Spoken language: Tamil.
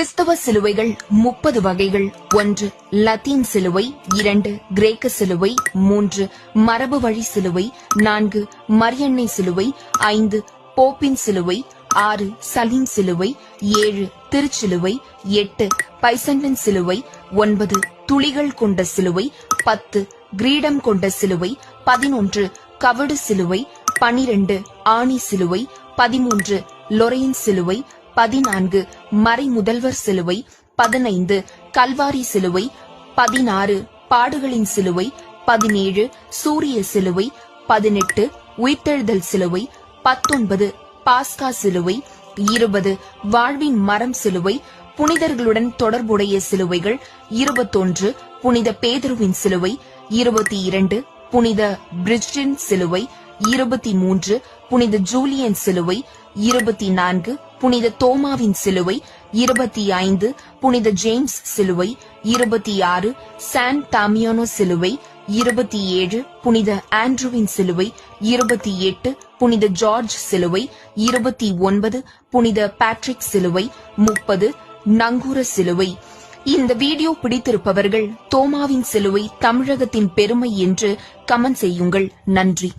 கிறிஸ்தவ சிலுவைகள் 30 வகைகள். 1. லத்தீன் சிலுவை. 2. கிரேக்க சிலுவை. 3. மரபு வழி சிலுவை. 4. மரியன்னை சிலுவை. 5. போப்பின் சிலுவை. 6. சலீம் சிலுவை. 7. திருச்சிலுவை. 8. பைசண்டன் சிலுவை. 9. துளிகள் கொண்ட சிலுவை. 10. கிரீடம் கொண்ட சிலுவை. 11. கவடு சிலுவை. 12. ஆணி சிலுவை. 13. லொரைன் சிலுவை. 14. மறை முதல்வர் சிலுவை. 15. கல்வாரி சிலுவை. 16. பாடுகளின் சிலுவை. 17. சூரிய சிலுவை. 18. உயிர்த்தெழுதல் சிலுவை. 19. பாஸ்கா சிலுவை. 20. வாழ்வின் மரம் சிலுவை. புனிதர்களுடன் தொடர்புடைய சிலுவைகள். 21. புனித பேதுருவின் சிலுவை. 22. புனித பிரிட்ஜின் சிலுவை. 23. புனித ஜூலியன் சிலுவை. 24. புனித தோமாவின் சிலுவை. 25. புனித ஜேம்ஸ் சிலுவை. 26. சான் தாமியானோ சிலுவை. 27. புனித ஆண்ட்ரூவின் சிலுவை. 28. புனித ஜார்ஜ் சிலுவை. 29. புனித பேட்ரிக் சிலுவை. 30. நங்கூர சிலுவை. இந்த வீடியோ பிடித்திருப்பவர்கள் தோமாவின் சிலுவை தமிழகத்தின் பெருமை என்று கமெண்ட் செய்யுங்கள். நன்றி.